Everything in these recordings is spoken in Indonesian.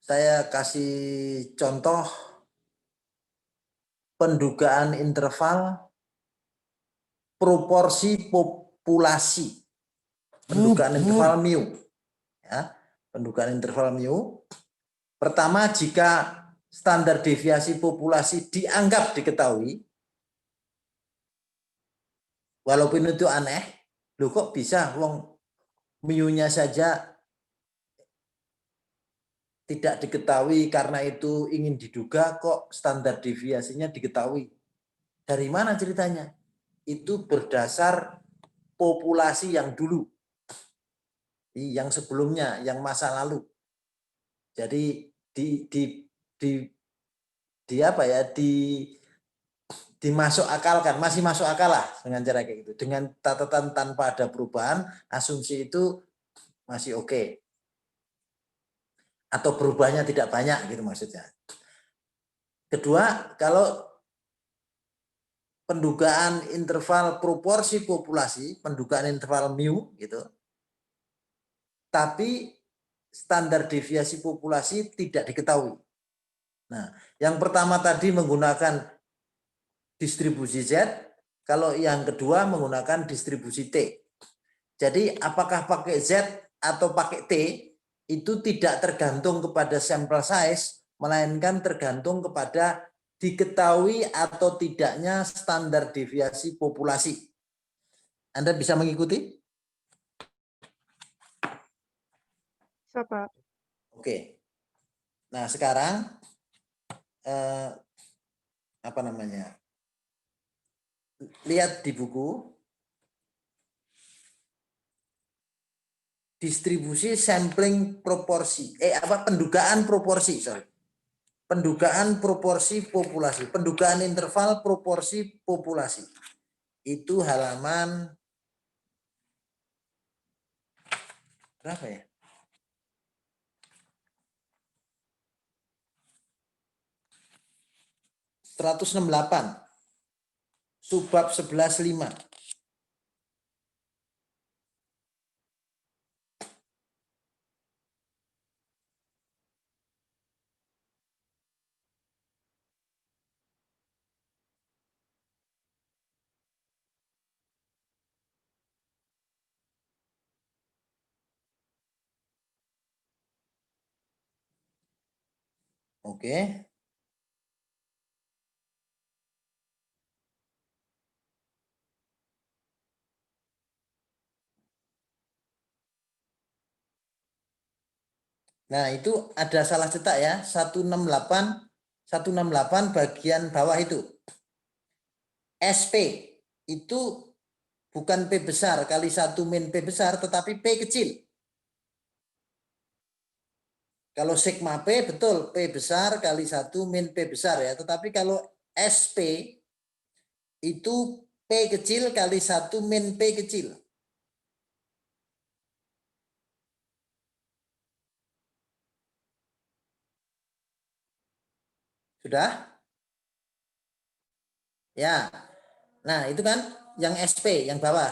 Saya kasih contoh pendugaan interval proporsi populasi. Pendugaan interval mu. Ya, pendugaan interval mu. Pertama, jika standar deviasi populasi dianggap diketahui, walaupun itu aneh, loh kok bisa wong mu-nya saja tidak diketahui karena itu ingin diduga, kok standar deviasinya diketahui. Dari mana ceritanya? Itu berdasar populasi yang dulu, yang sebelumnya, yang masa lalu. Jadi dimasuk akalkan, masih masuk akal lah dengan cara kayak gitu. Dengan catatan tanpa ada perubahan, asumsi itu masih oke. Atau berubahnya tidak banyak gitu maksudnya. Kedua, kalau pendugaan interval proporsi populasi, pendugaan interval mu gitu. Tapi standar deviasi populasi tidak diketahui. Nah, yang pertama tadi menggunakan distribusi Z, kalau yang kedua menggunakan distribusi T. Jadi apakah pakai Z atau pakai T itu tidak tergantung kepada sampel size, melainkan tergantung kepada diketahui atau tidaknya standar deviasi populasi. Anda bisa mengikuti? Siapa? Oke. Nah, sekarang apa namanya? Lihat di buku distribusi sampling proporsi. Pendugaan proporsi, sorry. Pendugaan proporsi populasi, pendugaan interval proporsi populasi. Itu halaman berapa ya? ...168. Subbab 11.5. Oke. Nah, itu ada salah cetak ya, 168 bagian bawah itu. SP itu bukan P besar kali 1 min P besar, tetapi P kecil. Kalau sigma P betul P besar kali 1 min P besar ya, tetapi kalau SP itu P kecil kali 1 min P kecil. Sudah? Ya. Nah, itu kan yang SP yang bawah.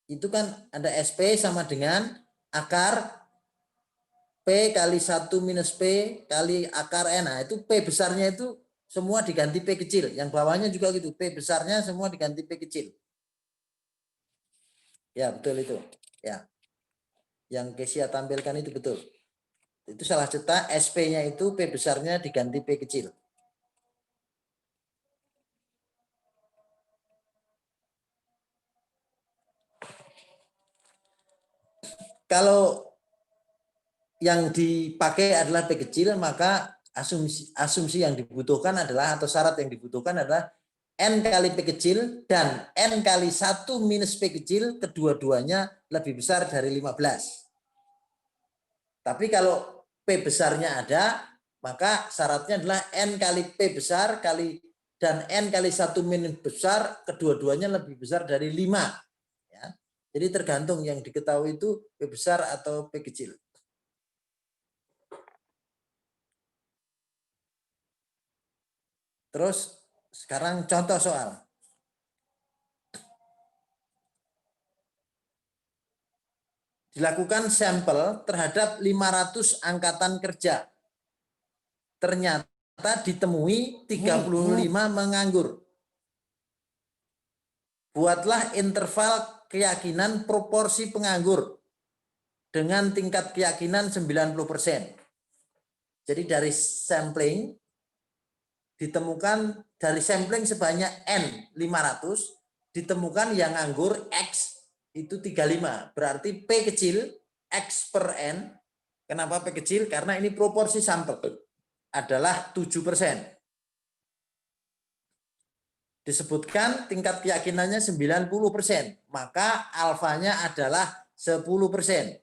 Itu kan ada SP sama dengan akar P kali 1 minus P kali akar N. Nah, itu P besarnya itu semua diganti P kecil. Yang bawahnya juga gitu. P besarnya semua diganti P kecil. Ya, betul itu. Ya. Yang Kesia tampilkan itu betul. Itu salah cetak, SP-nya itu P besarnya diganti P kecil. Kalau yang dipakai adalah P kecil, maka asumsi yang dibutuhkan adalah, atau syarat yang dibutuhkan adalah N kali P kecil dan N kali 1 minus P kecil, kedua-duanya lebih besar dari 15. Tapi kalau P besarnya ada, maka syaratnya adalah N kali P besar kali dan N kali 1 min besar, kedua-duanya lebih besar dari 5. Ya. Jadi tergantung yang diketahui itu P besar atau P kecil. Terus sekarang contoh soal. dilakukan sampel terhadap 500 angkatan kerja. Ternyata ditemui 35 menganggur. Buatlah interval keyakinan proporsi penganggur dengan tingkat keyakinan 90%. Jadi dari sampling ditemukan dari sampling sebanyak N 500 ditemukan yang nganggur X itu 35. Berarti P kecil X per N. Kenapa P kecil? Karena ini proporsi sampel adalah 7%. Disebutkan tingkat keyakinannya 90%. Maka alfanya adalah 10%.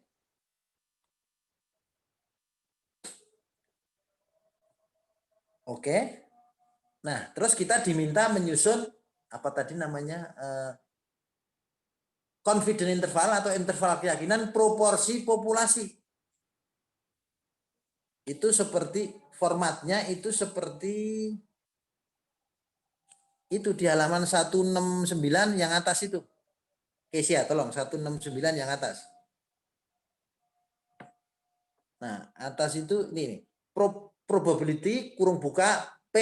Oke. Nah, terus kita diminta menyusun apa tadi namanya confidence interval atau interval keyakinan proporsi populasi. Itu seperti formatnya itu seperti itu di halaman 169 yang atas itu. Kesia, tolong 169 yang atas. Nah, atas itu ini nih. Probability kurung buka P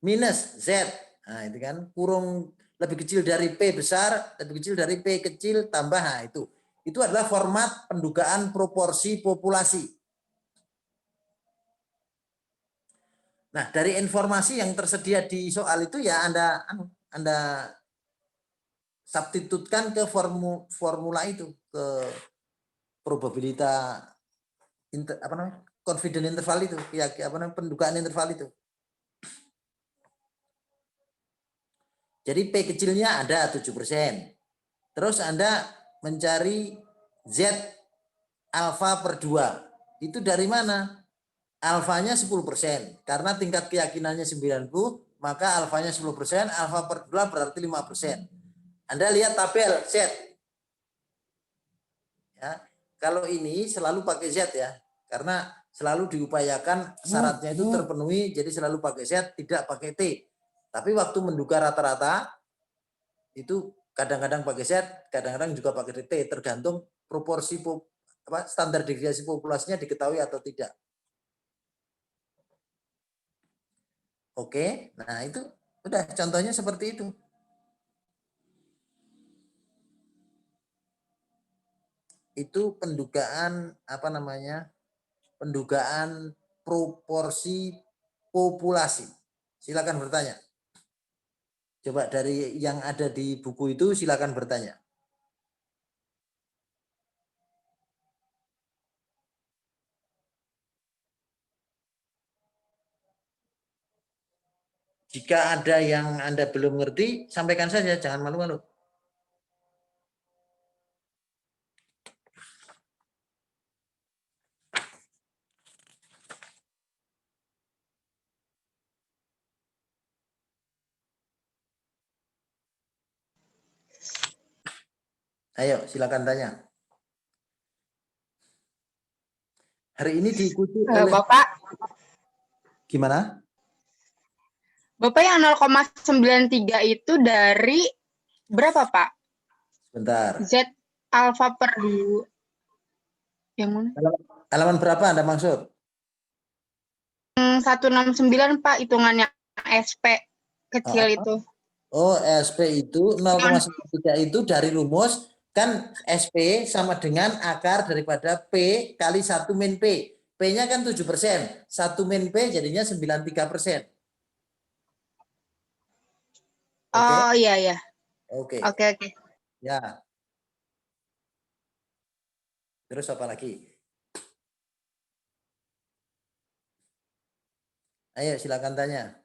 minus Z. Nah, itu kan kurung lebih kecil dari P besar, lebih kecil dari P kecil tambah. Nah, itu. Itu adalah format pendugaan proporsi populasi. Nah, dari informasi yang tersedia di soal itu ya Anda substitutkan ke formula itu, ke probabilitas confidence interval itu, ya pendugaan interval itu. Jadi P kecilnya ada 7%. Terus Anda mencari Z alfa per 2. Itu dari mana? Alfanya 10%. Karena tingkat keyakinannya 90, maka alfanya 10%, alfa per 2 berarti 5%. Anda lihat tabel Z. Ya, kalau ini selalu pakai Z ya. Karena selalu diupayakan syaratnya itu terpenuhi, jadi selalu pakai Z, tidak pakai T. Tapi waktu menduga rata-rata, itu kadang-kadang pakai Z, kadang-kadang juga pakai T, tergantung proporsi standar deviasi populasinya diketahui atau tidak. Oke, nah itu udah contohnya seperti itu. Itu pendugaan apa namanya? Pendugaan proporsi populasi. Silakan bertanya. Coba dari yang ada di buku itu silakan bertanya. Jika ada yang Anda belum ngerti, sampaikan saja, jangan malu-malu. Ayo, silakan tanya. Hari ini diikuti oleh Bapak, gimana? Bapak yang 0,93 itu dari berapa, Pak? Bentar. Z alfa per 2. Yang mana? Halaman berapa Anda maksud? 169, Pak, hitungannya SP kecil itu. Oh, SP itu 0,3 itu dari rumus kan SP sama dengan akar daripada P kali 1 min P. P-nya kan 7%. 1 min P jadinya 93%. Oke? Oh, iya, iya. Oke. Oke. Ya. Terus apa lagi? Ayo silakan tanya.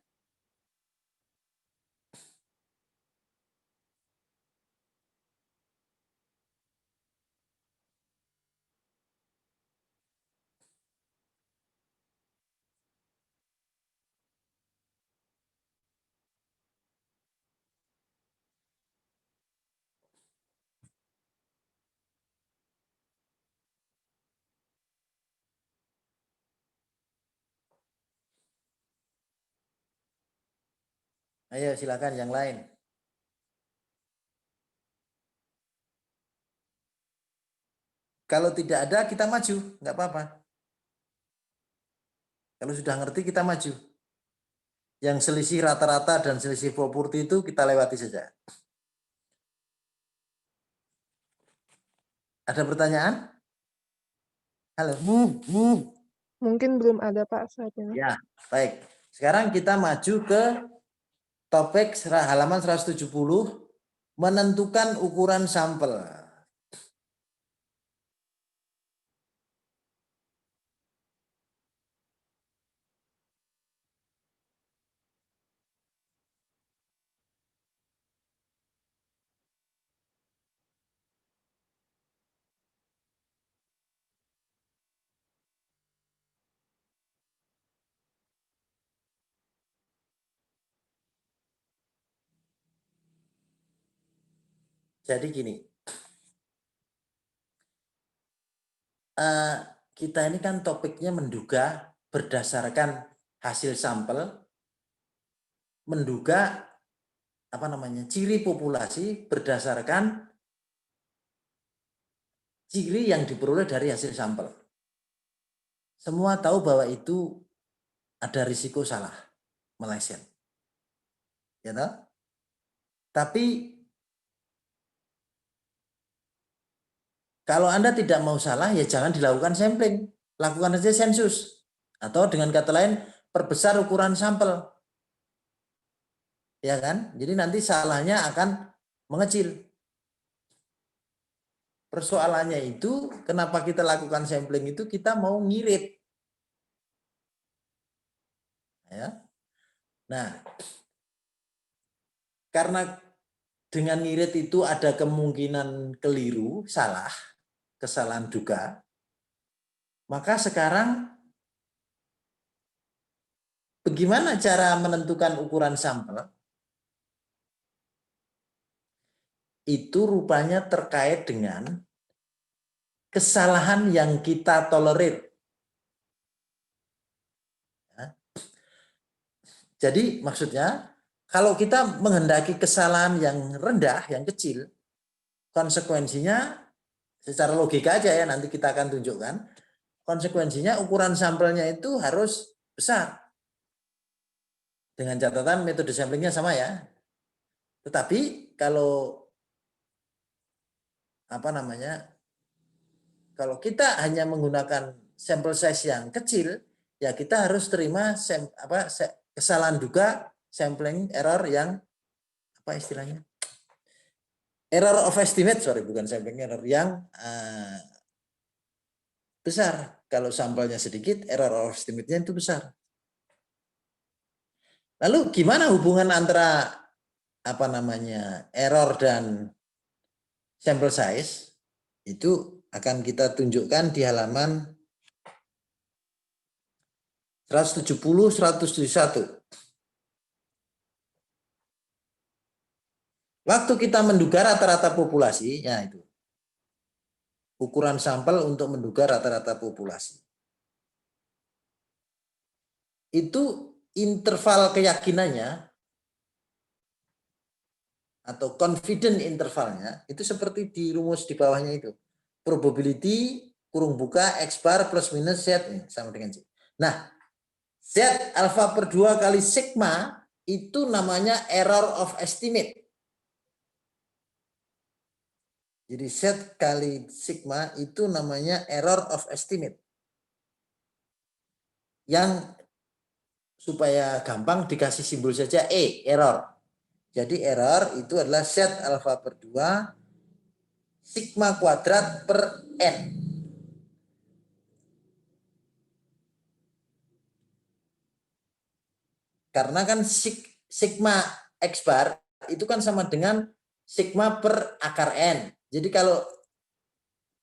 Ayo silakan yang lain. Kalau tidak ada kita maju, nggak apa-apa. Kalau sudah ngerti kita maju. Yang selisih rata-rata dan selisih properti itu kita lewati saja. Ada pertanyaan? Halo. Mungkin belum ada Pak saat ini. Ya, baik. Sekarang kita maju ke topik halaman 170, menentukan ukuran sampel. Jadi gini, kita ini kan topiknya menduga berdasarkan hasil sampel, menduga apa namanya ciri populasi berdasarkan ciri yang diperoleh dari hasil sampel. Semua tahu bahwa itu ada risiko salah, meleset. Ya toh? Tapi kalau Anda tidak mau salah, ya jangan dilakukan sampling. Lakukan saja sensus. Atau dengan kata lain, perbesar ukuran sampel. Ya kan? Jadi nanti salahnya akan mengecil. Persoalannya itu, kenapa kita lakukan sampling itu, kita mau ngirit. Ya. Nah, karena dengan ngirit itu ada kemungkinan keliru, salah, kesalahan duga, maka sekarang bagaimana cara menentukan ukuran sampel? Itu rupanya terkait dengan kesalahan yang kita tolerir. Ya. Jadi maksudnya, kalau kita menghendaki kesalahan yang rendah, yang kecil, konsekuensinya secara logika aja ya, nanti kita akan tunjukkan, konsekuensinya ukuran sampelnya itu harus besar. Dengan catatan metode samplingnya sama ya. Tetapi kalau apa namanya, kalau kita hanya menggunakan sampel size yang kecil, ya kita harus terima kesalahan duga sampling error yang apa istilahnya? Error of estimate, sorry, bukan sampling error yang besar. Kalau sampelnya sedikit, error of estimate-nya itu besar. Lalu gimana hubungan antara apa namanya error dan sampel size? Itu akan kita tunjukkan di halaman 170, 171. Waktu kita menduga rata-rata populasi, ya itu. Ukuran sampel untuk menduga rata-rata populasi. Itu interval keyakinannya atau confident intervalnya itu seperti di rumus di bawahnya itu. Probability kurung buka X bar plus minus Z sama dengan Z. Nah, Z alfa per 2 kali sigma itu namanya error of estimate. Jadi Z kali sigma itu namanya error of estimate. Yang supaya gampang dikasih simbol saja E, error. Jadi error itu adalah Z alfa per 2 sigma kuadrat per N. Karena kan sigma X bar itu kan sama dengan sigma per akar N. Jadi kalau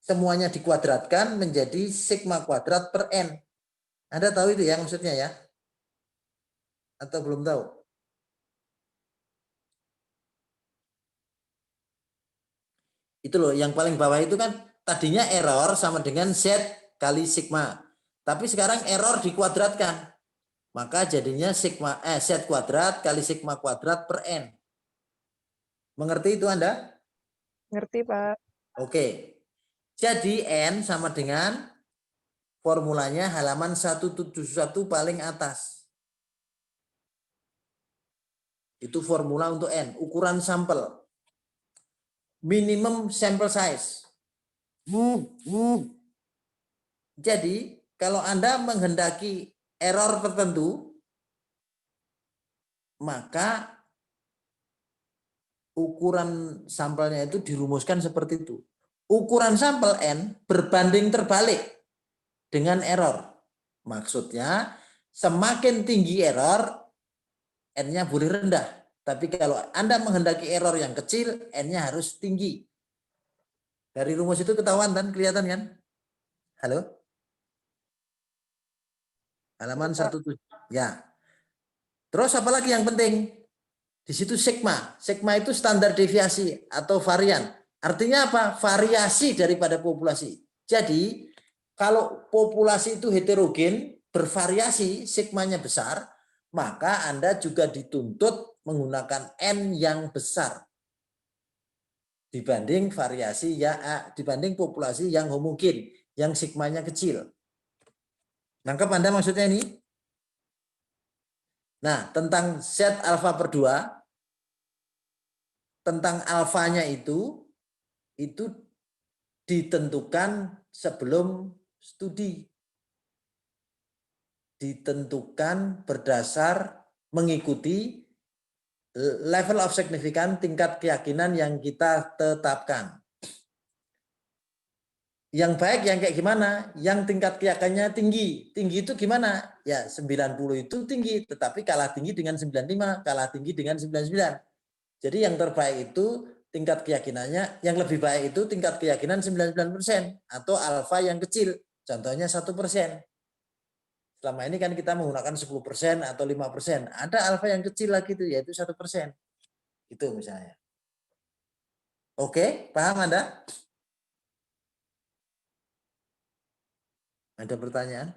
semuanya dikuadratkan menjadi sigma kuadrat per N. Anda tahu itu ya maksudnya ya? Atau belum tahu? Itu loh, yang paling bawah itu kan tadinya error sama dengan Z kali sigma. Tapi sekarang error dikuadratkan. Maka jadinya sigma Z kuadrat kali sigma kuadrat per N. Mengerti itu Anda? Ngerti Pak. Oke. Jadi N sama dengan formulanya halaman 171 paling atas. Itu formula untuk N, ukuran sampel. Minimum sample size. Jadi kalau Anda menghendaki error tertentu, maka ukuran sampelnya itu dirumuskan seperti itu. Ukuran sampel N berbanding terbalik dengan error. Maksudnya semakin tinggi error, N-nya boleh rendah. Tapi kalau Anda menghendaki error yang kecil, N-nya harus tinggi. Dari rumus itu ketahuan kan? Kelihatan kan? Halo? Halaman 17. Ya. Terus apalagi yang penting? Di situ sigma. Sigma itu standar deviasi atau varian. Artinya apa? Variasi daripada populasi. Jadi kalau populasi itu heterogen, bervariasi, sigmanya besar, maka Anda juga dituntut menggunakan N yang besar dibanding variasi dibanding populasi yang homogen, yang sigmanya kecil. Nangkep Anda maksudnya ini? Nah, tentang Z alfa per 2, tentang alfanya itu ditentukan sebelum studi. Ditentukan berdasar mengikuti level of significance, tingkat keyakinan yang kita tetapkan. Yang baik yang kayak gimana? Yang tingkat keyakinannya tinggi. Tinggi itu gimana? Ya 90 itu tinggi, tetapi kalah tinggi dengan 95, kalah tinggi dengan 99. Jadi yang terbaik itu tingkat keyakinannya, yang lebih baik itu tingkat keyakinan 99% atau alfa yang kecil, contohnya 1%. Selama ini kan kita menggunakan 10% atau 5%. Ada alfa yang kecil lagi itu yaitu 1%. Itu misalnya. Oke, paham Anda? Ada pertanyaan?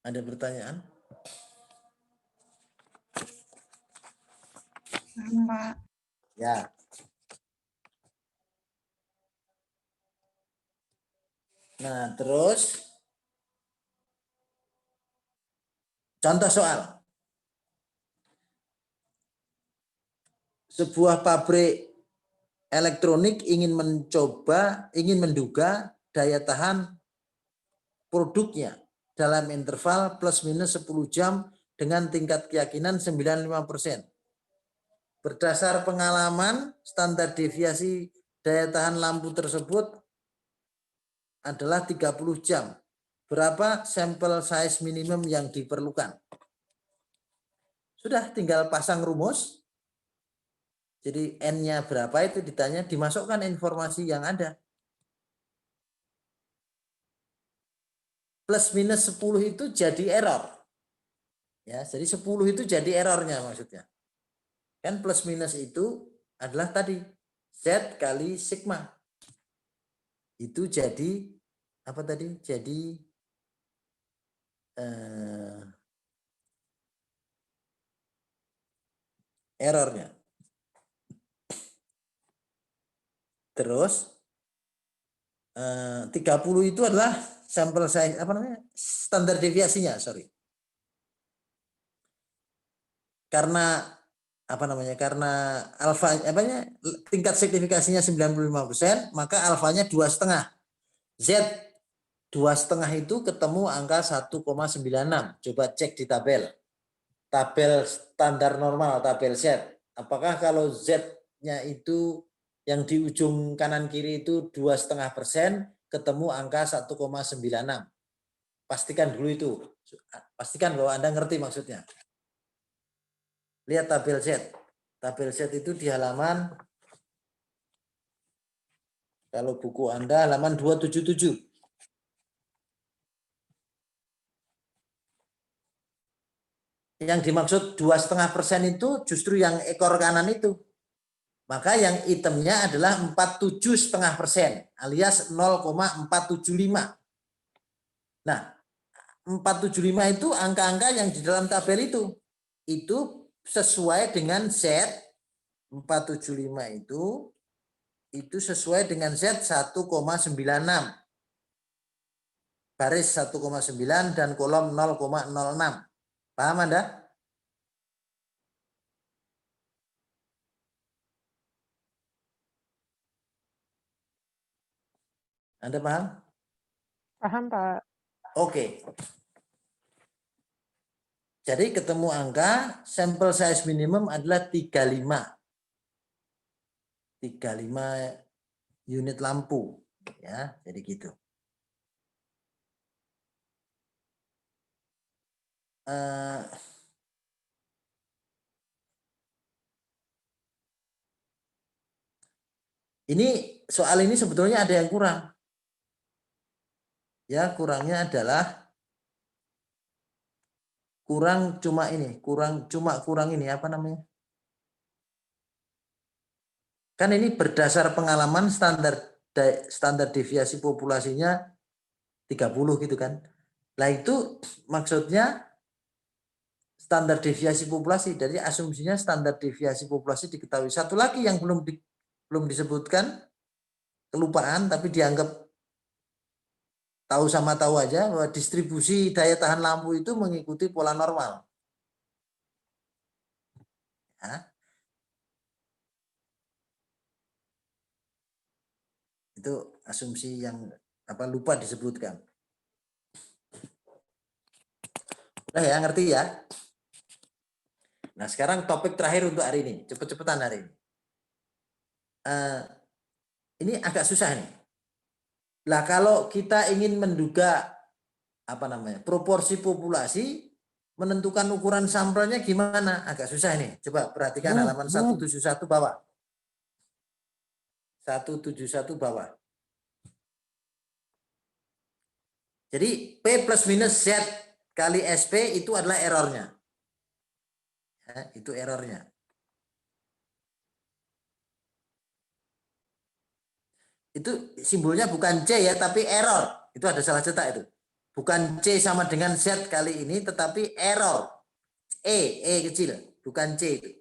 Ada pertanyaan? Mbak. Ya. Nah, terus contoh soal. Sebuah pabrik elektronik ingin menduga daya tahan produknya dalam interval plus minus 10 jam dengan tingkat keyakinan 95%. Berdasar pengalaman, standar deviasi daya tahan lampu tersebut adalah 30 jam. Berapa sampel size minimum yang diperlukan? Sudah tinggal pasang rumus. Jadi N-nya berapa itu ditanya, dimasukkan informasi yang ada. Plus minus 10 itu jadi error. Ya, jadi 10 itu jadi errornya maksudnya. Kan plus minus itu adalah tadi Z kali sigma. Itu jadi apa tadi? Jadi errornya. Terus 30 itu adalah sampel size apa namanya? Standar deviasinya, sorry. Karena apa namanya? Karena alfa tingkat signifikasinya 95%, maka alfanya 2,5. Z 2,5 itu ketemu angka 1,96. Coba cek di tabel. Tabel standar normal, tabel Z. Apakah kalau Z-nya itu yang di ujung kanan kiri itu 2,5% ketemu angka 1,96. Pastikan dulu itu. Pastikan bahwa Anda ngerti maksudnya. Lihat tabel Z. Tabel Z itu di halaman, kalau buku Anda halaman 277. Yang dimaksud 2,5% itu justru yang ekor kanan itu. Maka yang itemnya adalah 47,5% alias 0,475. Nah, 475 itu angka-angka yang di dalam tabel itu sesuai dengan Z 475 itu sesuai dengan Z 1,96. Baris 1,9 dan kolom 0,06. Paham Anda? Anda paham? Paham, Pak. Oke. Jadi ketemu angka sampel size minimum adalah 35. 35 unit lampu ya, jadi gitu. Ini soal ini sebetulnya ada yang kurang. Ya, kurangnya adalah kurang ini apa namanya? Kan ini berdasar pengalaman standar deviasi populasinya 30 gitu kan. Nah, itu maksudnya standar deviasi populasi, dari asumsinya standar deviasi populasi diketahui. Satu lagi yang belum disebutkan, kelupaan tapi dianggap tahu sama tahu aja, bahwa distribusi daya tahan lampu itu mengikuti pola normal. Ya. Itu asumsi yang lupa disebutkan. Nah ya, ngerti ya. Nah sekarang topik terakhir untuk hari ini, cepet-cepetan hari ini. Ini agak susah nih. Lah kalau kita ingin menduga proporsi populasi, menentukan ukuran sampelnya gimana? Agak susah ini. Coba perhatikan halaman 171 bawah. 171 bawah. Jadi P plus minus Z kali SP itu adalah errornya. Ya, itu errornya. Itu simbolnya bukan C ya, tapi error. Itu ada salah cetak itu. Bukan C sama dengan Z kali ini, tetapi error. E kecil, bukan C itu.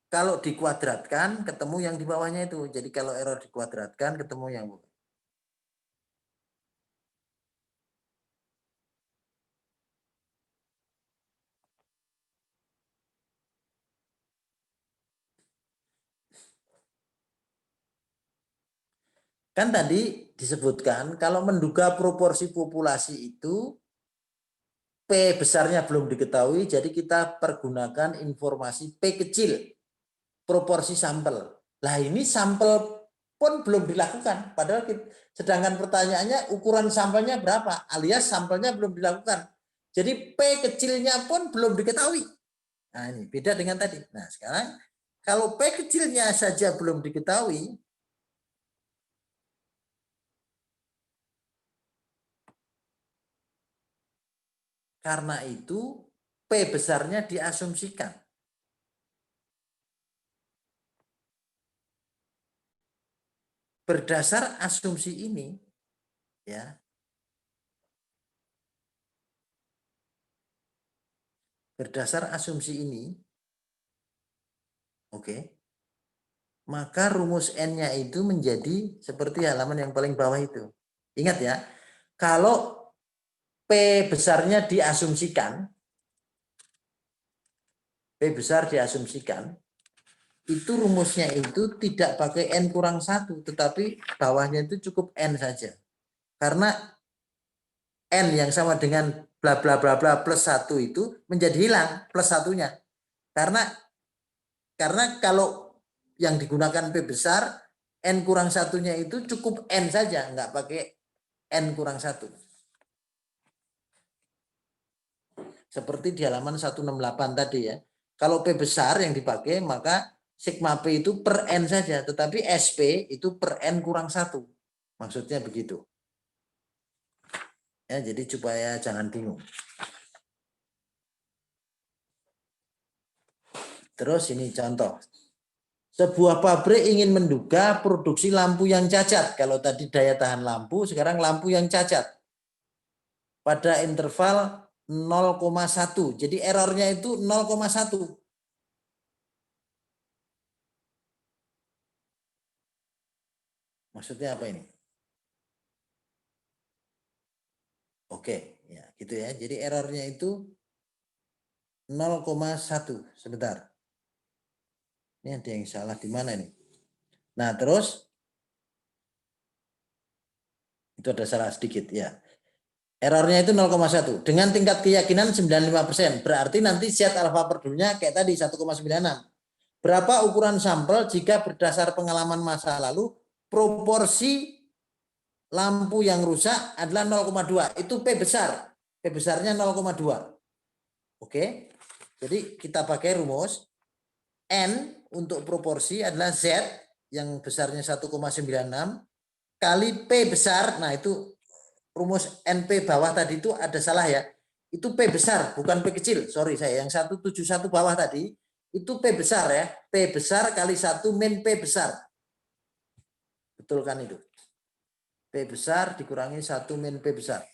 Kalau dikuadratkan, ketemu yang di bawahnya itu. Jadi kalau error dikuadratkan, ketemu yang bawah. Kan tadi disebutkan kalau menduga proporsi populasi itu P besarnya belum diketahui, jadi kita pergunakan informasi P kecil, proporsi sampel. Lah ini sampel pun belum dilakukan, padahal sedangkan pertanyaannya ukuran sampelnya berapa, alias sampelnya belum dilakukan. Jadi P kecilnya pun belum diketahui. Nah ini beda dengan tadi. Nah sekarang kalau P kecilnya saja belum diketahui, karena itu P besarnya diasumsikan. Berdasar asumsi ini, ya, berdasar asumsi ini, oke, maka rumus N-nya itu menjadi seperti halaman yang paling bawah itu. Ingat ya, kalau P besarnya diasumsikan, P besar diasumsikan, itu rumusnya itu tidak pakai N kurang 1, tetapi bawahnya itu cukup N saja. Karena N yang sama dengan bla bla bla bla plus 1 itu menjadi hilang plus satunya. Karena kalau yang digunakan P besar, N kurang satunya itu cukup N saja, nggak pakai N kurang 1. Seperti di halaman 168 tadi ya. Kalau P besar yang dipakai, maka sigma P itu per N saja, tetapi SP itu per N kurang 1. Maksudnya begitu. Ya, jadi supaya jangan bingung. Terus ini contoh. Sebuah pabrik ingin menduga produksi lampu yang cacat. Kalau tadi daya tahan lampu, sekarang lampu yang cacat. pada interval 0,1. Jadi errornya itu 0,1. Maksudnya apa ini? Oke, ya gitu ya. Jadi errornya itu 0,1. Sebentar. Ini ada yang salah di mana ini? Nah, terus itu ada salah sedikit ya. Errornya itu 0,1 dengan tingkat keyakinan 95%. Berarti nanti Z alfa per dulunya kayak tadi 1,96. Berapa ukuran sampel jika berdasar pengalaman masa lalu proporsi lampu yang rusak adalah 0,2. Itu P besar. P besarnya 0,2. Oke. Jadi kita pakai rumus N untuk proporsi adalah Z yang besarnya 1,96 kali P besar. Nah, itu rumus NP bawah tadi itu ada salah ya. Itu P besar, bukan P kecil. Sorry saya, yang 171 bawah tadi itu P besar ya. P besar kali 1 min P besar. Betul kan itu? P besar dikurangi 1 min P besar.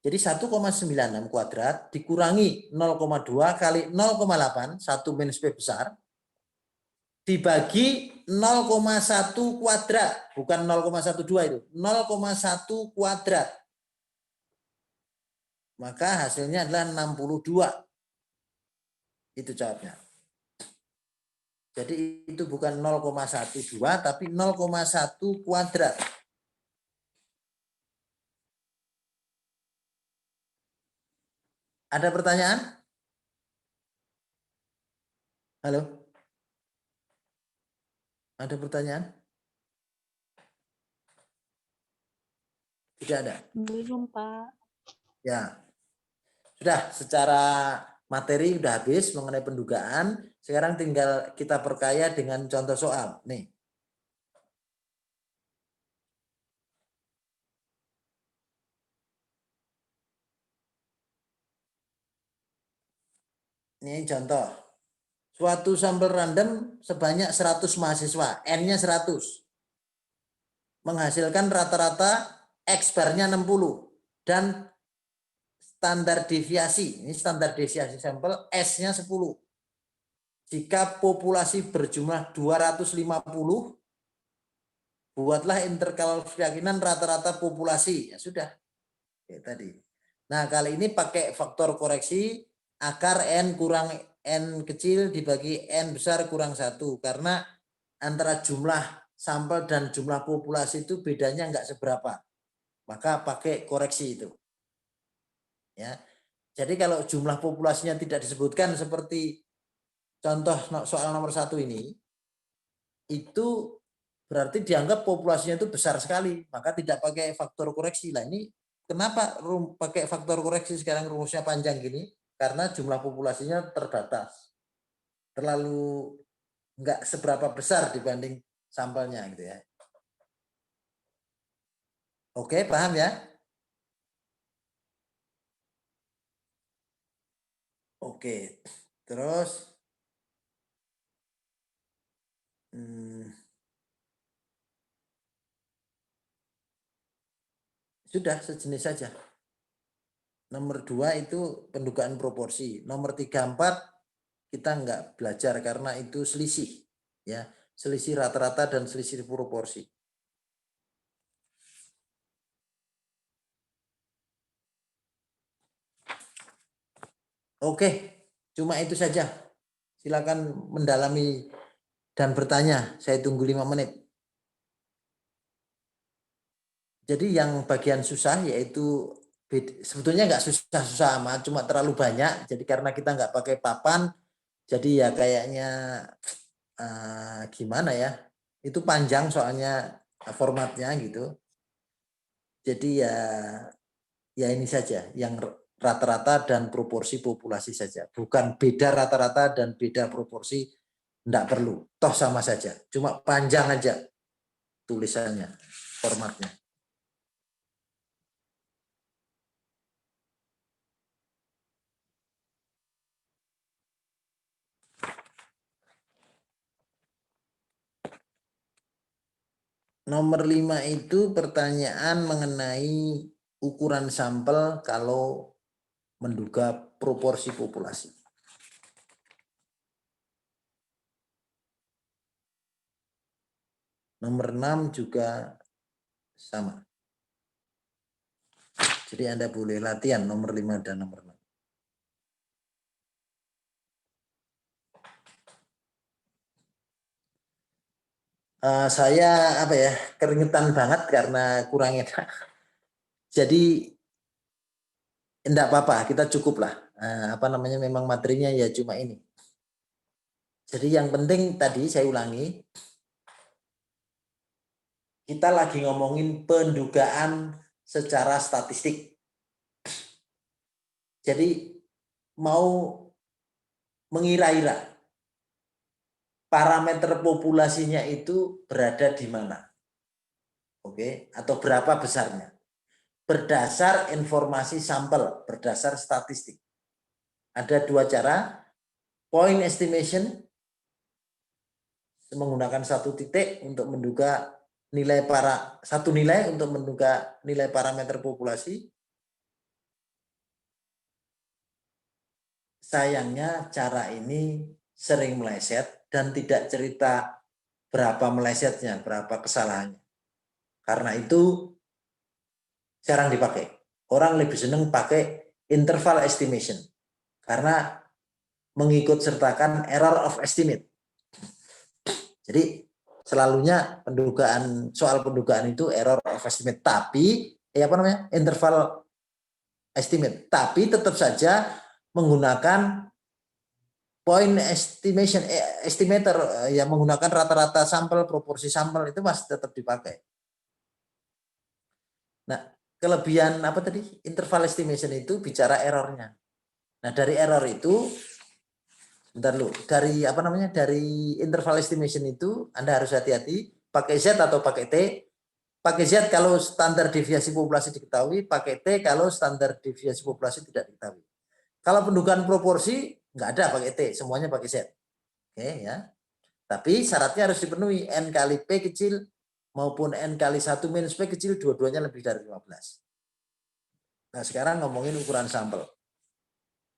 Jadi 1,96 kuadrat dikurangi 0,2 kali 0,8, 1 minus P besar, dibagi 0,1 kuadrat, bukan 0,12 itu, 0,1 kuadrat. Maka hasilnya adalah 62. Itu jawabnya. Jadi itu bukan 0,12 tapi 0,1 kuadrat. Ada pertanyaan? Halo? Ada pertanyaan? Tidak ada? Belum, Pak. Ya. Sudah, secara materi sudah habis mengenai pendugaan. Sekarang tinggal kita perkaya dengan contoh soal. Nih. Ini contoh. Suatu sampel random sebanyak 100 mahasiswa. N-nya 100. Menghasilkan rata-rata X bar-nya 60. Dan standar deviasi. Ini standar deviasi sampel S-nya 10. Jika populasi berjumlah 250, buatlah interval keyakinan rata-rata populasi. Ya sudah. Kayak tadi. Nah, kali ini pakai faktor koreksi akar N kurang N kecil dibagi N besar kurang 1. Karena antara jumlah sampel dan jumlah populasi itu bedanya enggak seberapa. Maka pakai koreksi itu. Ya. Jadi kalau jumlah populasinya tidak disebutkan seperti contoh soal nomor 1 ini, itu berarti dianggap populasinya itu besar sekali, maka tidak pakai faktor koreksi. Lah ini kenapa pakai faktor koreksi sekarang rumusnya panjang gini? Karena jumlah populasinya terbatas. Terlalu enggak seberapa besar dibanding sampelnya gitu ya. Oke, paham ya? Oke. Terus sudah sejenis saja. Nomor 2 itu pendugaan proporsi. Nomor 3, 4 kita enggak belajar karena itu selisih. Ya, selisih rata-rata dan selisih proporsi. Oke, cuma itu saja. Silakan mendalami dan bertanya. Saya tunggu 5 menit. Jadi yang bagian susah yaitu sebetulnya nggak susah-susah amat, cuma terlalu banyak. Jadi karena kita nggak pakai papan, jadi ya kayaknya gimana ya? Itu panjang soalnya formatnya gitu. Jadi ya ini saja yang rata-rata dan proporsi populasi saja. Bukan beda rata-rata dan beda proporsi, enggak perlu. Toh sama saja. Cuma panjang aja tulisannya, formatnya. Nomor 5 itu pertanyaan mengenai ukuran sampel kalau menduga proporsi populasi. Nomor 6 juga sama. Jadi Anda boleh latihan nomor 5 dan nomor 6. Saya keringetan banget karena kurang enak. Jadi enggak apa-apa, kita cukup lah. Memang materinya ya cuma ini. Jadi yang penting tadi saya ulangi, kita lagi ngomongin pendugaan secara statistik. Jadi mau mengira-ira parameter populasinya itu berada di mana. Oke, atau berapa besarnya. Berdasar informasi sampel, berdasar statistik. Ada dua cara, point estimation, menggunakan satu titik untuk menduga nilai untuk menduga nilai parameter populasi. Sayangnya cara ini sering meleset dan tidak cerita berapa melesetnya, berapa kesalahannya. Karena itu jarang dipakai. Orang lebih senang pakai interval estimation karena mengikut sertakan error of estimate. Jadi selalunya soal pendugaan itu error of estimate, tapi interval estimate, tapi tetap saja menggunakan point estimation estimator yang menggunakan rata-rata sampel, proporsi sampel itu masih tetap dipakai. Nah, kelebihan interval estimation itu bicara errornya. Nah, dari error itu dari interval estimation itu Anda harus hati-hati pakai Z atau pakai T. Pakai Z kalau standar deviasi populasi diketahui, pakai T kalau standar deviasi populasi tidak diketahui. Kalau pendugaan proporsi nggak ada pakai T, semuanya pakai Z. Oke ya. Tapi syaratnya harus dipenuhi, N kali P kecil maupun N kali 1 minus P kecil, dua-duanya lebih dari 15. Nah, sekarang ngomongin ukuran sampel.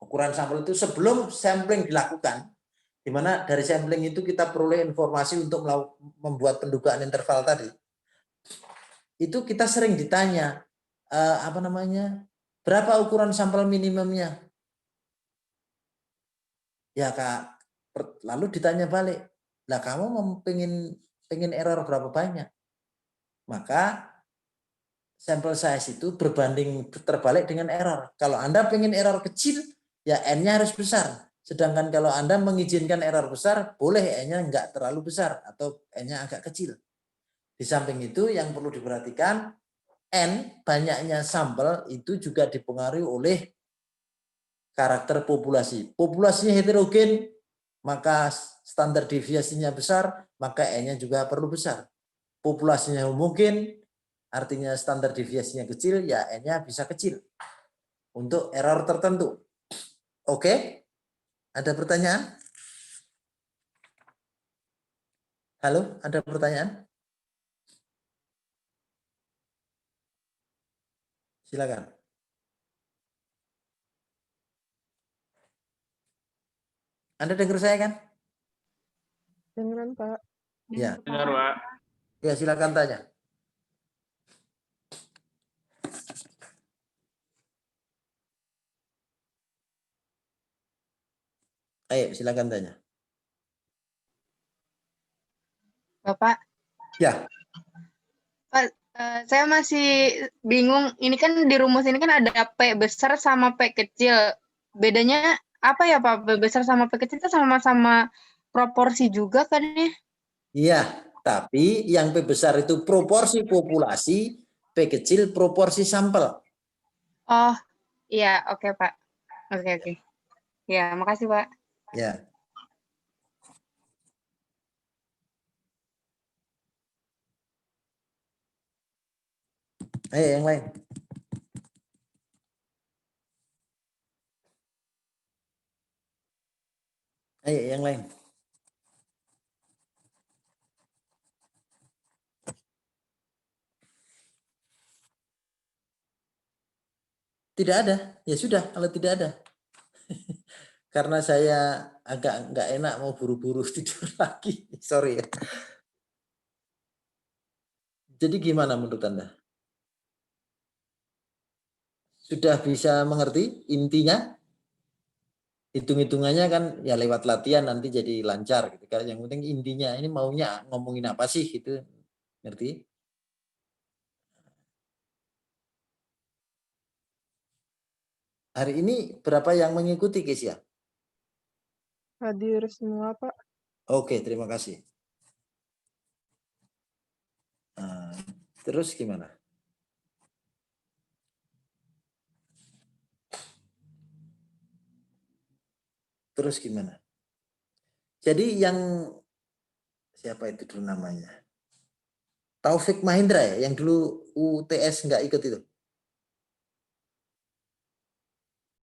Ukuran sampel itu sebelum sampling dilakukan, di mana dari sampling itu kita peroleh informasi untuk membuat pendugaan interval tadi. Itu kita sering ditanya, berapa ukuran sampel minimumnya? Ya Kak, lalu ditanya balik, lah kamu pengen error berapa banyak? Maka sampel size itu berbanding terbalik dengan error. Kalau Anda pengen error kecil, ya N-nya harus besar. Sedangkan kalau Anda mengizinkan error besar, boleh N-nya enggak terlalu besar atau N-nya agak kecil. Di samping itu yang perlu diperhatikan, N banyaknya sampel itu juga dipengaruhi oleh karakter populasi. Populasinya heterogen, maka standar deviasinya besar, maka N-nya juga perlu besar. Populasinya homogen, artinya standar deviasinya kecil, ya N-nya bisa kecil untuk error tertentu. Oke? Ada pertanyaan? Halo, ada pertanyaan? Silakan. Anda dengar saya kan? Dengeran, Pak. Ya. Dengar, Pak. Ya, silakan tanya. Ayo, silakan tanya. Bapak, Ya. Pak, saya masih bingung. Ini kan di rumus ini kan ada P besar sama P kecil. Bedanya apa ya Pak? P besar sama P kecil itu sama-sama proporsi juga kan ya? Iya, tapi yang P besar itu proporsi populasi, P kecil proporsi sampel. Oh, iya, oke Pak. Oke. Ya, makasih Pak. Ya. Ayo yang lain. Ayo yang lain. Tidak ada, ya sudah kalau tidak ada. Karena saya agak nggak enak mau buru-buru tidur lagi. Sorry ya. Jadi gimana menurut Anda? Sudah bisa mengerti intinya? Hitung-hitungannya kan ya lewat latihan nanti jadi lancar gitu kan. Yang penting intinya ini maunya ngomongin apa sih gitu. Ngerti? Hari ini berapa yang mengikuti Kesia? Hadir semua, Pak. Oke, terima kasih. Nah, terus gimana? Terus gimana? Jadi yang siapa itu dulu namanya? Taufik Mahindra ya, yang dulu UTS nggak ikut itu.